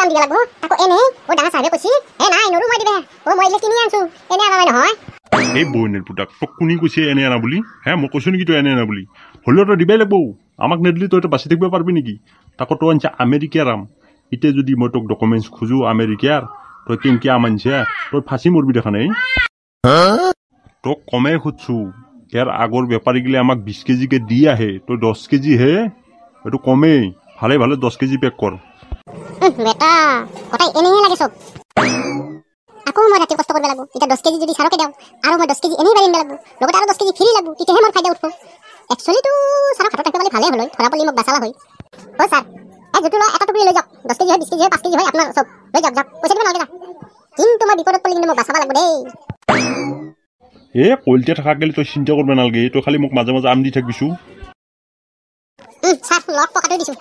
দিব লাগব তাকো এনে ও ডাঙা সাহেবে কইছি এ নাই নৰু মই দিবে ও মই কিনি আনছো এনে আনা নহয় এই বইনের পুতাক তোক কোনি কৈছে এনে আনা বুলি হ্যাঁ মই কৈছো নেকি তই এনে আনা বুলি হলেও তই দিবাই লাগব আমাক নেদিলি তই বাচি থাকিব পারবি নেকি তাকো তই আনছা আমেরিকার আম ইতে যদি মই তোক ডকুমেন্টস খুঁজো আমেরিকার তই কেনকে আম আনছা তই ফাঁসি মরবি দেখা নাই তোক কমে খুঁজছো ইয়ার আগর ব্যাপারীগুলি আমাক 20 কেজিকে দি আহে তই 10 কেজি হে এটো কমেই ভালে ভালে 10 কেজি পেক কর বেটা কথাই এনেই লাগে সব আকৌ মই ৰাতি কষ্ট কৰিব লাগিব এটা 10 কেজি যদি সাৰকে দাও আৰু মই 10 কেজি এনেই বাৰিম লাগিব লগত আৰু 10 কেজি ফ্ৰী লাগিব তেতিয়াহে মোৰ ফাইদা উঠব একচুয়ালি তো সাৰ হাতত থাকিব পালে ভালে হ'ল ধৰা পলি মোক বাচালা হয় ও স্যাৰ এই জুটো এটা টুকুৰি লৈ যাওক 10 কেজি হয় 20 কেজি হয় 5 কেজি হয় আপোনাৰ সব লৈ যাওক পইচা দিব নালাগে কিন্তু মই বিপদত পলি কিন্তু মোক বাচাবা লাগিব দেই এ কলতে থাকা গেলি তই চিন্তা কৰিব নালাগে তই খালি মোক মাজে মাজে আম দি থাকিবিছো স্যার লক পকাটো দিছো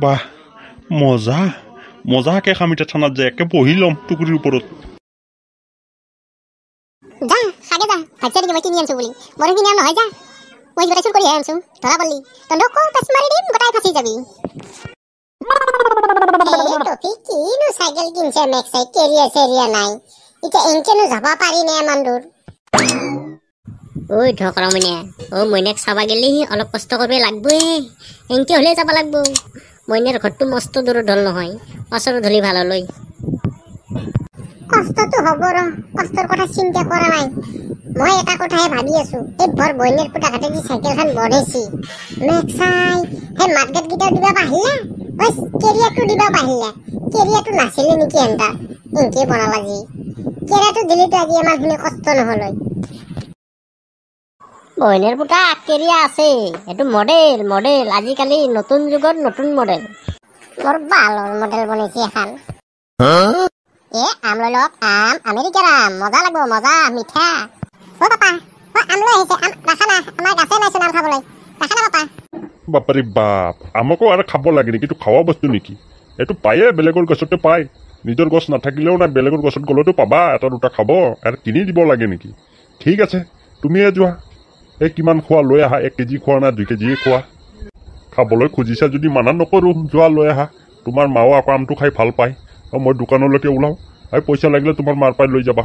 বাহ মজা মজাকে খামিটা থানাত যায় একে বহি লম টুকুৰিৰ ওপৰত যা খাগে যা ভাইচা দি মই কিনি আনছো বুলি মই কিনি আন নহয় যা মই গটাই চুৰ কৰি আনছো ধৰা পলি তন্দো কো পেছ মাৰি দিম গটাই ফাঁসি যাবি টপি কিনো সাইকেল কিনছে মেক্সাই কেৰিয়া সেৰিয়া নাই ইটা এনকেনো যাবা পাৰি নে মান দূৰ ওই ঢকৰা মইনা ও মইনাক চাবা গেলি অলপ কষ্ট কৰিব লাগবই এনকে হলে যাব লাগব মইনাৰ ঘৰটো মস্ত দূৰ ঢল নহয় ওচৰ ধলি ভাল লৈ কষ্টটো হ'ব ৰ কষ্টৰ কথা চিন্তা কৰা নাই মই এটা কথাই ভাবি আছো এই ভৰ বইনের পুটাঘাটে যে সাইকেলখন বঢ়েছি মেক্সাই হে মার্কেট গিটা দিবা পাহিলা ওই কেরিয়াটো দিবা পাহিলা কেরিয়াটো নাছিলে নেকি এন্টা ইনকে বনালা জি কেরিয়াটো দিলি তো আজি আমাৰ হিনে কষ্ট নহলৈ বইনেৰ পুটা কেৰিয়া আছে এটো মডেল মডেল আজিকালি নতুন যুগৰ নতুন মডেল মোর ভালোর মডেল বনেছি এখন এ আম লৈ লওক আম আমেরিকার আম মজা লাগবো মজা মিঠা ও পাপা ও আম লৈ আহিছে আম রাখা না আমার গাছে নাইছো আম খাবলৈ রাখা না পাপা বাপারে বাপ আমাকো আৰু খাব লাগে নেকি এইটো খাওয়া বস্তু নেকি এইটো পায়ে বেলেগৰ গছতে পায় নিজৰ গছ নাথাকিলেও না বেলেগৰ গছত গ'লেতো পাবা এটা দুটা খাব আৰু কিনি দিব লাগে নেকি ঠিক আছে তুমিয়ে যোৱা এই কিমান খোৱা লৈ আহা 1 কেজি খোৱা না 2 কেজি খোৱা খাবলৈ খুজিছা যদি মানা নকৰো যোৱা লৈ আহা তোমাৰ মাও আকৌ আমটো খাই ভাল পায় মই দোকানলৈকে ওলাও আৰু পইচা লাগিলে তোমাৰ মাৰ পাই লৈ যাবা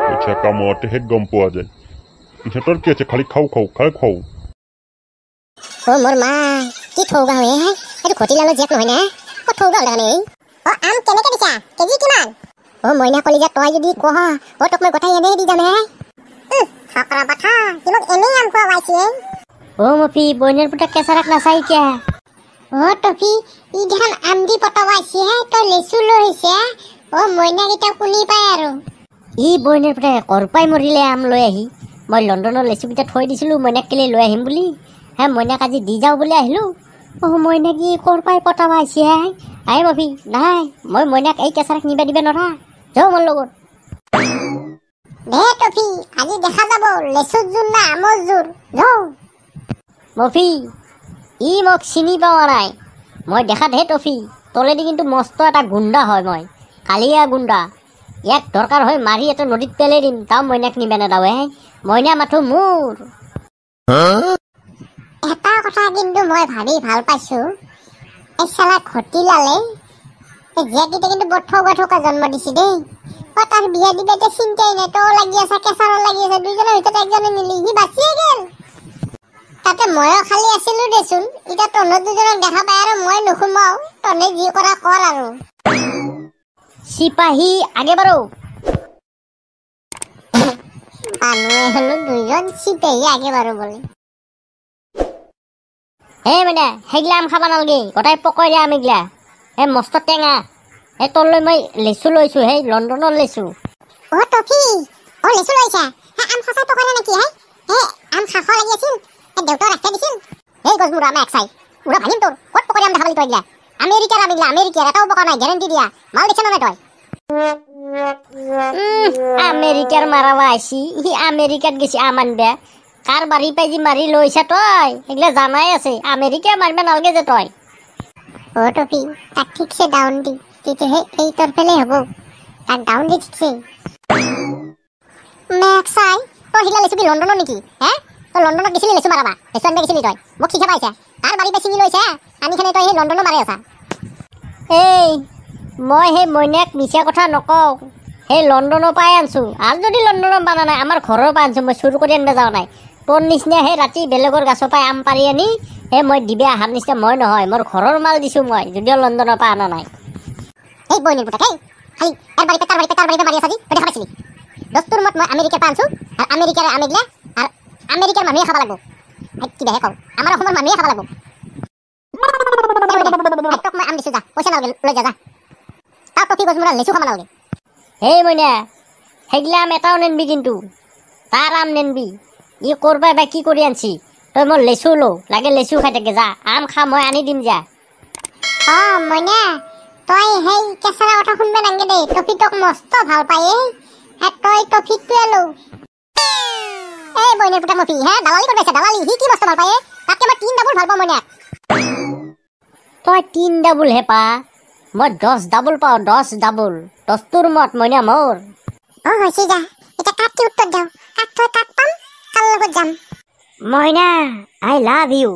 পইচা কামতেহে গম পোৱা যায় ইহঁতৰ কি আছে খালি খাও ও মোর মা কি থৌগা হয়ে হে এটো খটিলালো জেক নহয় না ও থৌগা হলা নেই ও আম কেনেকে দিছা কেজি কিমান ও মইনা কলিজা তই যদি কহ ও তোক মই গটাই এনে দি যাম হে ফাকৰা বাথা কিমক এনে আম খোৱা পাইছে ও মফি বইনের পুটা কেঁচারাক নাচাই কিয়া ও টফি ই দেখান আম দি পটাবাইছে হে তই লেচু লৈছে ও মইনা গিটা কুনি পায় আৰু ই বইনেৰ পুটা কৰপাই মৰিলে আম লৈ আহি মই লণ্ডনৰ লেচুকেইটা থৈ দিছিলো মইনাক কেলে লৈ আহিম বুলি হে মইনাক আজি দি যাওঁ বুলি আহিলো ও মইনা কি কৰপাই পটাবা আহিছে আই মফি নাই মই মইনাক এই কেঁচাৰাক নিবা দিবে নৰা যাওঁ মোৰ লগত দে টফি আজি দেখা যাব লেচুৰ জোৰ না আমৰ জোৰ যাওঁ মফি ই মোক চিনি পোৱা নাই মই দেখাত হে টফি তলেদি কিন্তু মস্ত এটা গুণ্ডা হয় মই কালিয়া গুণ্ডা ইয়াক দৰকাৰ হয় মাৰি এটা নদীত পেলাই দিম তাও মইনাক নিবে নেদাও মইনা মাথো মোৰ এটা কথা কিন্তু মই ভাবি ভাল পাইছো এই শালা খটিলালে এই জীয়াকিটা কিন্তু বৰ ঠৌগা জন্ম দিছি দেই ও তাৰ বিয়া দিবে এতিয়া চিন্তাই নাই তও লাগি আছে কেঁচাৰো লাগি আছে দুইজনৰ ভিতৰত একজনে নিলি সি বাচিয়ে গেল তাতে ময়ো খালি আছিলো দেচোন এতিয়া তহঁত দুজনক দেখা পাই আৰু মই নুসুমাও তহঁতে যি কৰা কৰ আৰু সিপাহী আগে বাৰো মানুহে হলো দুইজন চিপাহী আগে বাৰু বলে হে মানে সেইগিলা আম খাব নালাগে গোটাই পকাই দিয়া আম এগিলা মস্ত টেঙা তোলৈ মই লেচু লৈছো লণ্ডনৰ লেচু ও টফি ও লেচু লৈছা আম খাচাই পকালে নেকি আম খাখ লাগি আছিল দেউতা ৰাখতে দিছিল গছমুৰা আমি একচাই উৰা ভাঙিম তোৰ ক'ত পকাই আম দেখা পালি তই গিলা আমেৰিকাৰ আম এগিলা আমেৰিকাৰ এটাও পকা নাই গেৰেণ্টি দিয়া মাল দিছ নাই তই আমেৰিকাৰ মাৰাবা আইছি সি আমেৰিকাত গেছি আম আনবা কাৰ বাৰী পাই যি মাৰি লৈছা তই এগিলা জানাই আছে আমেৰিকা মাৰিবা নালাগে যে তই ও টফি তাক ঠিকছে ডাউন দি তেতিয়াহে এই তোৰ ফেলে হ'ব তাক ডাউন দি ঠিকছে মেক্সাই তই সিলা লেচু কি লণ্ডনৰ নেকি তই লণ্ডনত গেছিলি লেচু মাৰাবা লেচু আনবা গেছিলি তই মোক শিখা পাইছা তাৰ বাৰী পে ছিঙি লৈছে আনি খানে তই সেই লণ্ডনৰ মাৰে আছা এই মই সেই মইনাক মিছা কথা নকওঁ সেই লণ্ডনৰ পৰাই আনছোঁ আৰু যদি লণ্ডনৰ বানা নাই আমাৰ ঘৰৰ পৰা আনছোঁ মই চুৰ কৰি আনিব যাওঁ নাই তোৰ নিচিনা সেই ৰাতি বেলেগৰ গাছৰ পৰাই আম পাৰি আনি সেই মই দিবে অহাৰ নিচিনা মই নহয় মোৰ ঘৰৰ মাল দিছোঁ মই যদিও লণ্ডনৰ পৰা অনা নাই এই বইনিৰ পুতাক এই খালি এৰ বাৰী পে তাৰ বাৰী পে মাৰি আছা যি তই দেখা পাইছিলি দস্তুৰ মত মই আমেৰিকাৰ পৰা আনছোঁ আৰু আমেৰিকাৰে আনি দিলে আৰু আমেৰিকাৰ মানুহে খাব লাগিব কিবাহে কওঁ আমাৰ অসমৰ মানুহে খাব লাগিব তোক মই আম দিছোঁ যা পইচা নালাগে লৈ যা তাৰ টফি গছ মোৰ লেচু খাব নালাগে সেই মইনা সেইগিলা আম এটাও নেনবি কিন্তু তাৰ আম নেনবি ই কৰবাই বা কি কৰি আনছি তই মোৰ লেচু লো লাগে লেচু খাই থাকে যা আম খা মই আনি দিম যা মইনা তই সেই কেঁচৰা কথা শুনবা নাংগে দেই টফি তোক মস্ত ভাল পায় তই টফিটোৱে লো এই বইনিৰ পুতাক মফি দালালি কৰি আছে দালালি সি কি মস্ত ভাল পায় তাতকে মই 3 ডাবল ভাল পাওঁ মইনাক তই 3 ডাবল হে পা মই 10 ডাবল পাওঁ 10 ডাবল দস্তুৰ মত মইনা মোৰ হৈছে যা এতিয়া কাক কি উত্তৰ দিওঁ কাক থৈ কাক পাম কাৰ লগত যাম মইনা আই লাভ ইউ